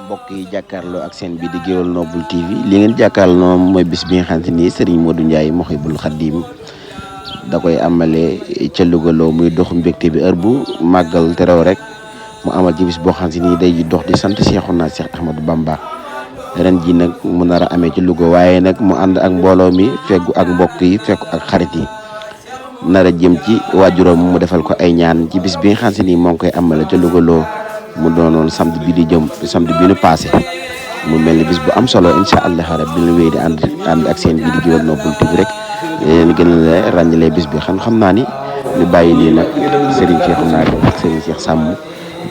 mbokk yi jàkkaarloo ak seen bi di Gueweul Noble TV li ngeen jàkkaarloo mooy bis bi nga xamante ni Serigne Modou Ndiaye Mouhibou Khadim da koy amale ca Louga muy dox mbégte bi heure bu màggal terew rek mu amal ci bis boo xamante ni day dox di sant Cheikhouna Cheikh Ahmadou Bamba ren ji nag mu nar a amee ci Louga waaye nag mu ànd ak mbooloo mi feggu ak mbokk yi fekku ak xarit yi nar a jëm ci waajuram mu defal ko ay ñaan ci bis bi nga xamante ni moo ngi koy amale ca Louga mu doonoon samedi bi di jëm samedi bi nu passé mu mel ni bis bu am solo incha allah rabbi la wéy di ànd ak seen bi di Gueweul Noble TV rek leen gën a ràññalee bis bi xam naa ni ñu bàyyi nii nag Serigne Cheikhouna ak Serigne Cheikh Samb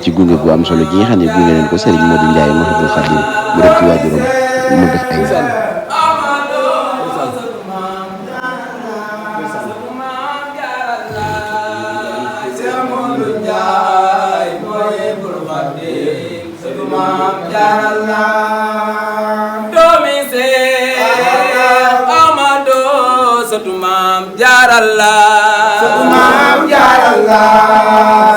ci gunge gu am solo ji nga xam ne gunge leen ko Serigne Modou Ndiaye Mouhibou Khadim mu dem ci waajuram mu def ay doomi Seex Amadu sëtu Maam Jaaralla sëtu Maam Jaaralla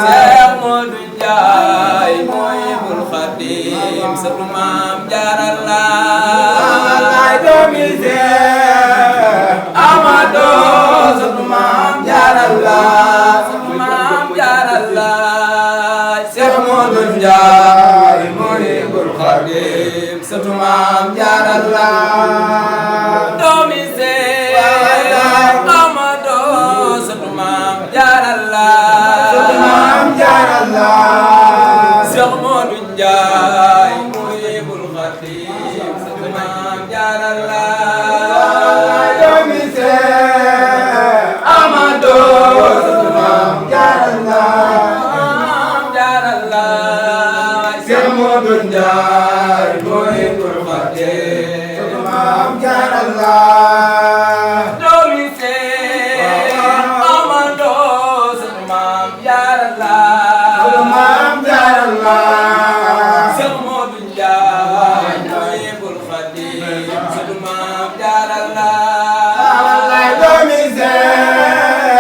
Seex Moodu Njaay Mouhibou Khadim sëtu Maam Jaaralla doomi Seex Amadu sëtu Maam Jaaralla sëtu Maam Jaaralla Seex Moodu Njaay Mouhibou Khadim sëtu Maam Jaaralla doomi Seex Amadu sëtu Maam Jaaralla sëtu Maam Jaaralla Seex Moodu Njaay Mouhibou Khadim sëtu Maam Jaaralla doomi Seex Amadu sëtu Maam Jaaralla Maam Jaaralla Seex Moodu Njaay Mouhibou Khadim sëtu Maam Jaaralla doomi Seex Amadu sëtu Maam Jaaralla sëtu Maam Jaaralla Seex Moodu Njaay Mouhibou Khadim sëtu Maam Jaaralla doomi Seex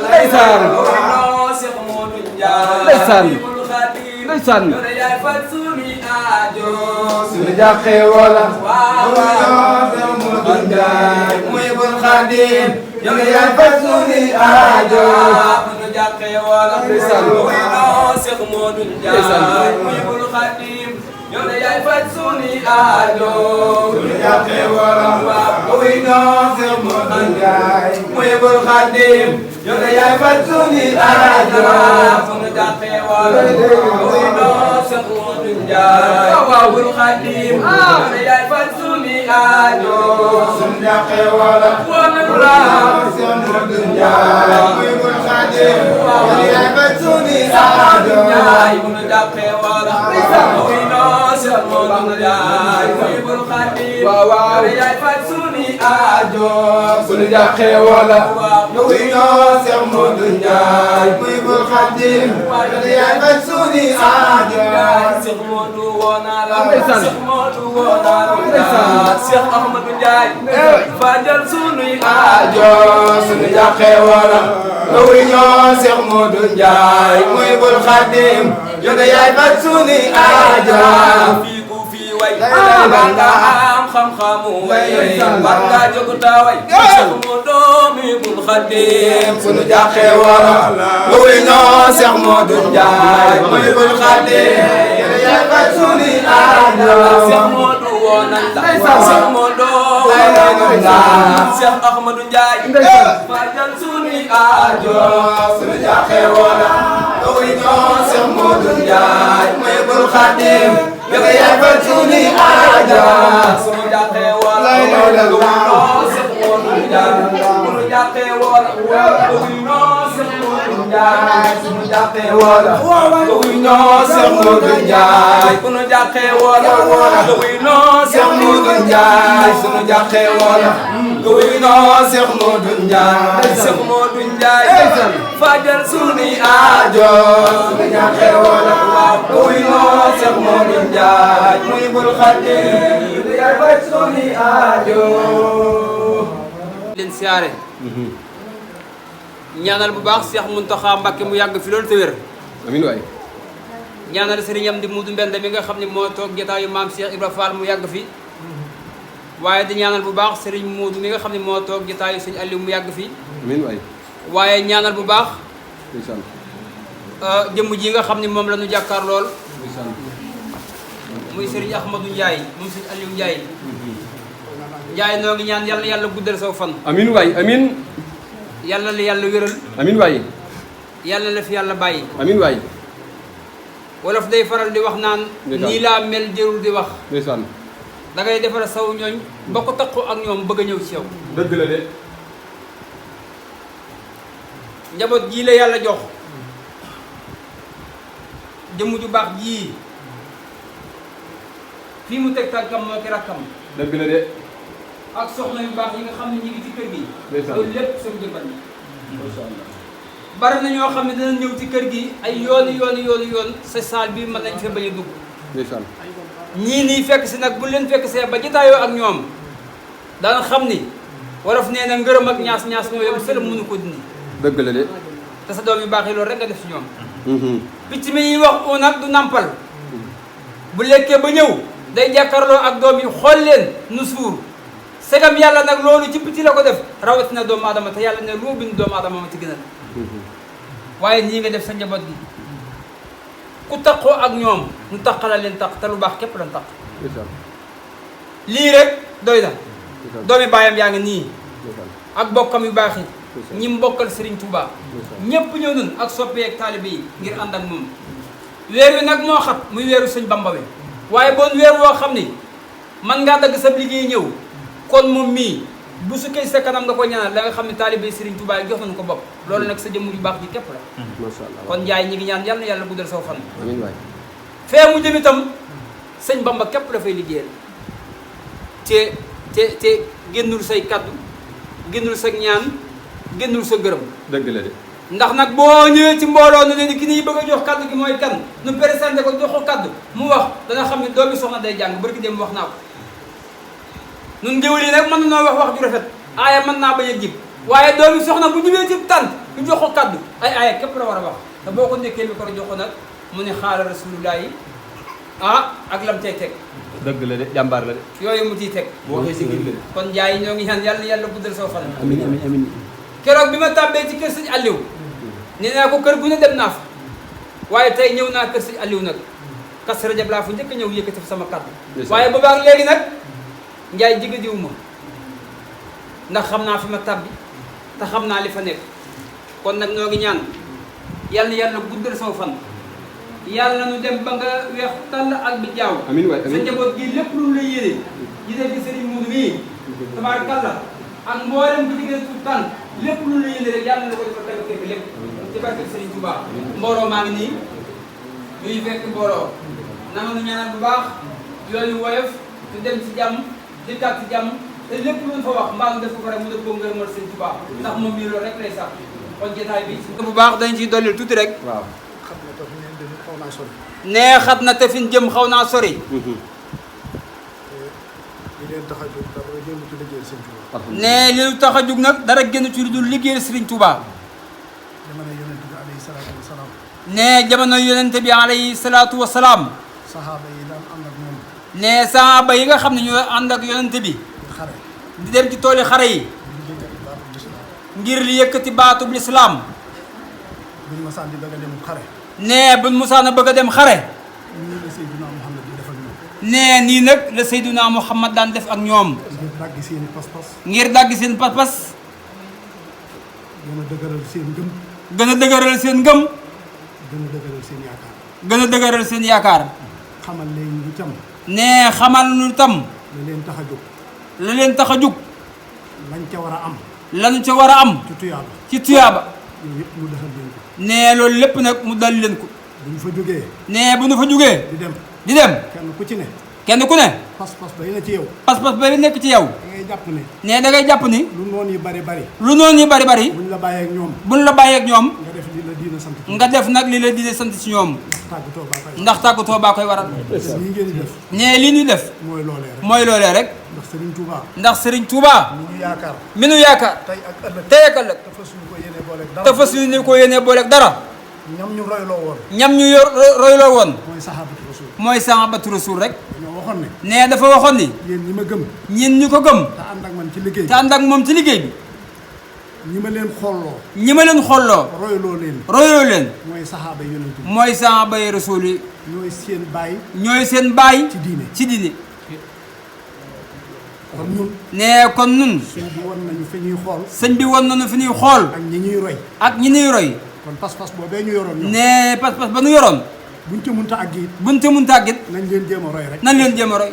ndeysaan Seex Moodu Njaay ndeysaan Mouhibou Khadim ndeysaan yow yaay faj suñuy aajo sunu jàqee wala waaw Seex Moodu Njaay Mouhibou Khadim yow yaay faj sunu aajo nu jàqee wala ndeysaan Seex Moodu Njaay Mouhibou Khadim yow yaay faj suñuy aajo sunu jàqee wala wuy noo Seex Moodu Njaay Mouhibou Khadim yow yaay faj sunu aajo nu jàqee wala wuy noo Seex Moodu Njaay Mouhibou Khadim yow yaay faj suñuy aajo sunu jàqee wala Seex Moodu Njaay Mouhibou Khadim yow yaay faj sunu aajo Njaay nu jàqee wala wuy noo Seex Moodu Njaay Mouhibou Khadim yow yaay faj suñuy aajo sunu jàqee wala wuy noo Seex Moodu Njaay Mouhibou Khadim yow yaay faj sunu aajo Seex Moodu woo naa la ndeysaan Seex Moodu woo naa la ndeysaan Seex Ahmadou Njaay fajal sunuy aajo sunu jàqee wala wuy noo Seex Moodu Njaay Mouhibou Khadim yow yaay faj sunu aajo fii ku fii way war nga am xam-xamu way war nga jóg taaway Seex Moodu Mouhibou Khadim sunu jàqee wala wuy noo Seex Moodu Njaay Mouhibou Khadim yow yaay faj sunu aajo Seex Moodu woo nañ la Seex Moodu woo nañ la Seex Ahmadou Njaay fajal sunuy aajo sunu jàqee wala wuy noo Seex Moodu Njaay Mouhibou Khadim yow yaay faj sunu aajo sunu jàqee wala lay law la laaw Seex Moodu Njaay sunu jàqee wala wuy noo Seex Moodu Njaay sunu jàqee wala wuy noo Seex Moodu Njaay sunu jàqee wala wuy noo Seex Moodu Njaay sunu jàqee wala wuy noo Seex Moodu Njaay Seex Moodu Njaay fajal sunuy aajo sunu jàqee wala wuy noo Seex Moodu Njaay Mouhibou Khadim yow yaay faj sunu aajo leen siyaare ñaanal bu baax Cheikh Mountakha Mbacké mu yàgg fi loolu te wér amiin waay ñaanal sëriñam di Muudu Mbend mi nga xam ne moo toog jotaayu maam Cheikh Ibra Fall mu yàgg fi waaye di ñaanal bu baax sëriñ Muudu mi nga xam ne moo toog jotaayu sëñ Aliou mu yàgg fi amiin waay waaye ñaanal bu baax ndeysaan jëmm ji nga xam ne moom la ñu jàkkaar lool ndeysaan muy sëriñ Ahmadou Ndiaye moom sëñ Aliou Ndiaye Ndiaye noo ngi ñaan yàlla yàlla guddal saw fan amiin waay amiin yàlla la yàlla wéral amiin waay yàlla la fi yàlla bàyyi amiin waay wolof day faral di wax naan ndeysaan nii laa mel jërul di wax ndeysaan da ngay defar saw ñooñ ba ko taqoo ak ñoom bëgg a ñëw ci yow dëgg la de njaboot jii la yàlla jox jëmm ju baax jii fii mu teg tànkam moo ki rakkam dëgg la de ak soxna yu baax yi nga xam ne ñu ngi ci kër gi ndeysaan loolu lépp seen jëmbat yi masha Allah bari na ñoo xam ne dana ñëw ci kër gi ay yoon sa saal bi mën nañ fee bañ a dugg ndeysaan ñii nii fekk si nag bu leen fekk see ba jotaayoo ak ñoom daan xam ni wolof nee na ngërëm ak ñaas ñaas ñoo yem sëlam mënu ko dindi dëgg la de te sa doom yu baax yi loolu rek nga def si ñoom picc mi ñuy wax u nag du nampal bu lekkee ba ñëw day jàkkaarloo ak doom yi xool leen nu suur segam yàlla nag loolu ci picc la ko def rawatina doomu aadama te yàlla ne loo bind doomu aadama ma ci gënal waaye nii nga def sa njaboot gi ku taqoo ak ñoom nu taqala leen taq te lu baax képp lan taq ndeysaan lii rek doy na ndeysaan doomi baayam yaa ngi nii ndeysaan ak bokkam yu baax yi ñi mbokkal Serigne Touba ñépp ñëw nun ak soppee ak taalibe yi ngir ànd ak moom weer wi nag moo xat muy weeru sëñ Bamba wi waaye bon weer woo xam ni man ngaa dagg sa liggéey ñëw kon moom mii bu su kay sa kanam nga ko ñaanal da nga xam ne taalibe Serigne Touba yi jox nañu ko bopp loolu nag sa jëmm ju baax ji képp la masha Allah kon Njaay ñi ngi ñaan yàlla na yàlla guddal saw fan amiin waay fee mu jëm itam sëñ Bamba képp dafay liggéeyal te génnul say kaddu génnul sa ñaan génnul sa gërëm dëgg la de ndax nag boo ñëwee ci mbooloo ne leen ki nii bëgg a jox kaddu gi mooy kan nu présenté ko jox ko kaddu mu wax dana xam ne doomi soxna day jàng barki dem wax naa ko nun ngéwél yi nag mën noo wax ju rafet aaya mën naa bañ a jib waaye doomi soxna bu ñëwee ci tànt ñu jox ko kaddu ay aaya képp la war a wax te boo ko nekkee mi ko jox ko nag mu ne xaala rasulullah yi ak lam tey teg dëgg la de jàmbaar la de yooyu mu ciy teg boo waxee si gil la de kon Njaay ñoo ngi ñaan yàlla yàlla guddal saw fan amiin amiin amiin keroog bi ma tàbbee ci kër sëñ Aliou nee naa ko kër gu ne dem naa fa waaye tey ñëw naa kër sëñ Aliou nag Kazu Rajab laa fa njëkk a ñëw yëkkati fa sama kàddu waaye boobaak léegi nag Njaay jigadiwu ma ndax xam naa fi ma tàbbi te xam naa li fa nekk kon nag ñoo ngi ñaan yàlla na yàlla guddal saw fan yàlla nu dem ba nga weex tàll ak bi jaaw amiin waay sa amiin njaboot gi lépp lu la yéene yéene fi Serigne Moudou mii tabaarkalla ak mboolem bi diggante tout tànn lépp lu la yéene rek yàlla na ko defal tamit fekk lépp ci barke Serigne Touba mbooloo maa ngi nii ñuy fekk mbooloo nanga nu ñaanal bu baax yoonu woyof te dem ci jàmm dikkaat ci jàmm te lépp lu fa wax mbaa def ko fa rek mu def ko ngërëmal Serigne Touba ndax moom mii loolu rek lay sax kon jotaay bi bu baax dañ ciy dollil tuuti rek waaw nee xat na te fi ñu jëm xaw naa sori nee li lu tax a jug nag dara génn ci lu dul liggéeyal Serigne Touba nee jamono yonente bi alayhi salaatu wa salaam nee sahaaba yi nga xam ne ñoo ànd ak yonente bi di dem ci tooli xare yi ngir li yëkkati baatub lislaam nee buñ musaan a bëgg a dem xare nee nii nag la Seydina Muhammad daan def ak ñoom ngir dàggi seen pas-pas gën a dëgëral seen ngëm gën a dëgëral seen yaakaar nee xamal nu tam la leen tax a jóg lañu ca war a am ci tuyaaba nee loolu lépp nag mu dal leen ko nee bu ñu fa jógee di dem kenn ku ne pas-pas bay na ci yow pas-pas bay nekk ci yow da ngay jàpp ne nee da ngay jàpp ni lu noon yi bari buñ la bàyyee ak ñoom nga def li la diina sant nga def nag li la diina sant ci ñoom ndax tàggatoo baa koy waral lii ngeen di def nee lii ñuy def mooy loolee rek ndax Serigne Touba mi nu yaakaar tey ak ëllëg te fas ñu ko yéenee booleeg dara ñam ñu royloo woon. ñam ñu royloo woon. mooy sahabatu rasul. mooy sahabatu rasul rek. dañoo waxoon ne. nee dafa waxoon ni. yéen ñi ma gëm. ñin ñu ko gëm. te ànd ak man ci liggéey. te ànd ak moom ci liggéey bi. ñi ma leen xolloo. ñi ma leen xolloo. royloo leen. royloo leen. mooy saxaaba yonent bi. mooy saxaaba yi rasul yi. ñooy seen baay. ñooy seen baay. ci diine ci diine. kon ñun. nee kon ñun. sëñ bi won nañu fi ñuy xool. sëñ bi won nañu fi ñuy xool. ak ñi ñuy roy. ak ñi ñuy roy. kon pas-pas boobee ñu yoroon ñoom. nee pas-pas ba nu yoroon. buñ ca munta àgg it. buñ ca munta àgg it. nañ leen jéem a roy rek. nañ leen jéem a roy.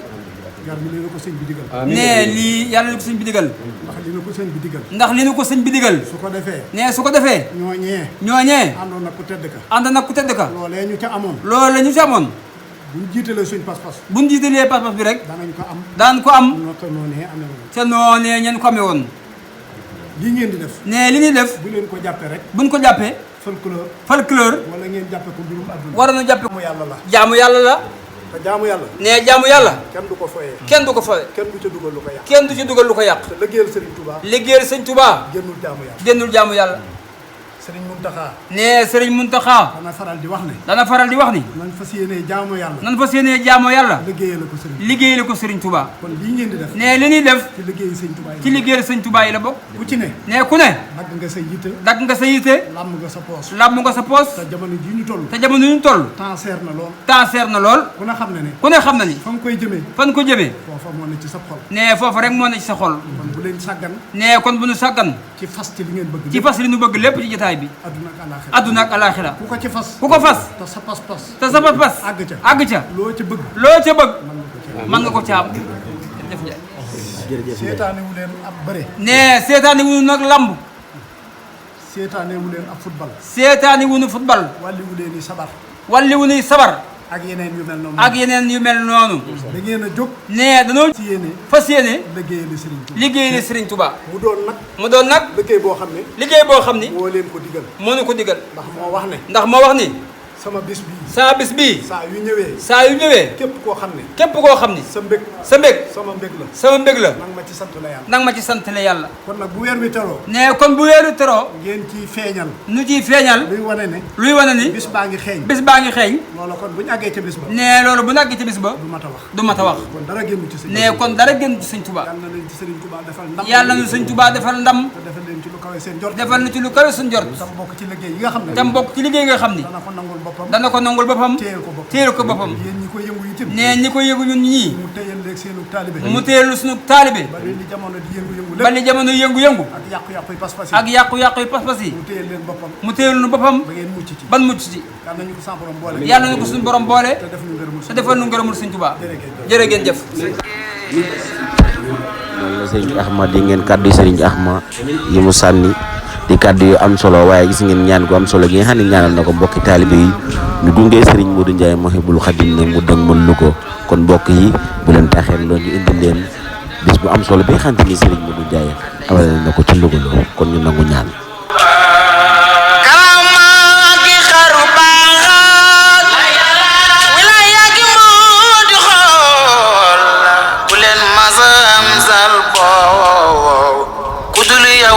gar mi leen ko sëñ bi digal. nee lii yàlla na ko sëñ bi digal. ndax li na ko sëñ bi digal. ndax li na ko sëñ bi digal. su ko defee. nee su ko defee. ñooñee. àndoon nag ku tedd ka. ànd nag ku tedd ka. loolee ñu ca amoon. loolu la ñu ci amoon. buñ jiitalee suñ pas-pas. buñ jiitalee pas-pas bi rek. danañ ko am. daan ko am. naka noonee amee woon. ca noonee ñeen ko amee woon. lii ngeen di def. nee li ñuy def. bu leen ko jàppee rek. buñ ko jàppee. folklore. wala ngeen jàppee ko mbirum àdduna. war na jàppee. jaamu yàlla la. jaamu yàlla la. te jaamu yàlla. nee jaamu yàlla. kenn du ko foyee. kenn du ko foyee. kenn du ca dugal lu ko yàq. kenn du ci dugal lu ko yàq. te liggéeyal Serigne Touba. liggéeyal Sëñ Touba. génnul jaamu yàlla. génnul jaamu yàlla. Serigne Mountakha. nee Serigne Mountakha. dana faral di wax ne. dana faral di wax ni. nan fas yéenee jaamu yàlla. nan fas yéenee jaamu yàlla. liggéeyal ko Serigne. liggéeyal ko Serigne Touba. kon lii ngeen di def. nee li ñuy def. ci liggéeyu Sëñ Touba yi. ci liggéeyal Sëñ Touba yi la bokk. ku ci ne. nee ku ne. dagg nga sa yitte. dagg nga sa yitte. làmm nga sa poos. làmm nga sa poos. te jamono ji ñu toll. te jamono ñu toll. temps seer na lool. temps seer na lool. ku ne xam ne ne. ku ne xam na ni. fa nga koy jëmee. fan ko jëmee. foofa moo ne ci sa xol. nee foofu rek moo ne ci sa xol. kon bu leen sàggan. nee kon bu nu sàggan. ci fas ci li ngeen bëgg. ci fas li nu bëgg lépp ci jotaay bi. adduna ak alaaxira. adduna ak alaaxira. ku ko ci fas. ku ko fas. te sa pas-pas. te sa pas-pas. àgg ca. àgg ca. loo ca bëgg. loo ca bëgg. mën nga ko ca am. jërëjëf. seetaane wu leen ab bëre. nee seetaani wu nag lamb. seetaane wu leen ab football. seetaani wu nu football. wàlli wu leen i sabar. walli wu nuy sabar. ak yeneen yu mel noonu. ak yeneen yu mel noonu. da ngeen a jóg. nee danoo ci yéene. fas yéene. liggéeyal Serigne Touba. liggéeyal Serigne Touba. mu doon nag. mu doon nag. liggéey boo xam ne. liggéey boo xam ni. moo leen ko digal. moo nu ko digal. ndax moo wax ne. ndax moo wax ni. sama bis bii. saa bis bii. saa yu ñëwee. saa yu ñëwee. képp koo xam ne. képp koo xam ni. sa mbég. sa mbég. sama mbég la. sama mbég la. nang ma ci sant la yàlla. nang ma ci sant la yàlla. kon nag bu weer wi teroo. nee kon bu weeru teroo. ngeen ciy feeñal. nu ciy feeñal. luy wane ne. luy wane ni. bis baa ngi xeeñ. bis baa ngi xeeñ. loola kon bu ñu àggee ca bis ba. nee loolu bu nàggee ci bis ba. du mat a wax. du mat a wax. kon dara génn ci sëñ. nee kon dara génn ci Sëñ Touba. yàlla na leen ci Serigne Touba defal ndam. yàlla na Sëñ Touba defal ndam. te defal leen ci lu kawe seen jort. defal na ci lu kawe suñ jort. tam bokk ci liggéey yi nga xam ne. tam bokk ci liggéey nga xam ni. dana ko nangul boppam. dana ko nangul boppam. téyel ko boppam. téyel ko boppam. yéen ñi koy yëngu itam. nee ñi ko yëgu ñun ñii. mu téyel leeg seenu taalibe. mu téyelu suñu taalibe. ba li jamono di yëngu-yëngu lépp. ba li jamono yëngu-yëngu. ak yàqu-yàqu yi pas-pas yi. ak yàqu-yàqu yi pas-pas yi. mu téyel leen boppam. mu téyelu nu boppam. ba ngeen mucc ci. ban mucc ci. yàlla nañu ko sa borom boole. yàlla na ko suñu borom boole. te def ñu ngërëmul te defal nu ngërëmul Sëñ Touba. jërë ngeen jërë ngeen jëf. loolu la sëriñ Axma di ngeen kàddu yi sëriñ Axma yi mu sànni di kàddu yu am solo waaye gis ngeen ñaan gu am solo gi nga xam ne ñaanal na ko mbokki taalibe yi ñu gunge sëriñ Modou Ndiaye Mouhibou Khadim ne mu dëng mën lu ko kon mbokk yi bu leen taxee loolu ñu indi leen bis bu am solo bi nga xamante ni sëriñ Modou Ndiaye amal na ko ci Louga loo kon ñu nangu ñaan.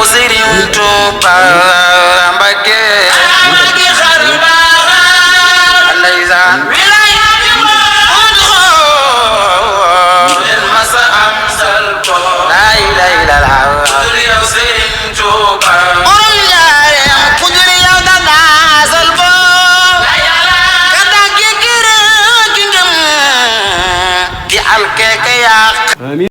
Serigne Touba Mbacké gi xaru ba ndeysaan wilayati modou masa am sal ko la ilaha illallah yow Serigne Touba borom ñaarem ku jur yow da nasal bo ka dagge kere ki ngam di alkeke yaq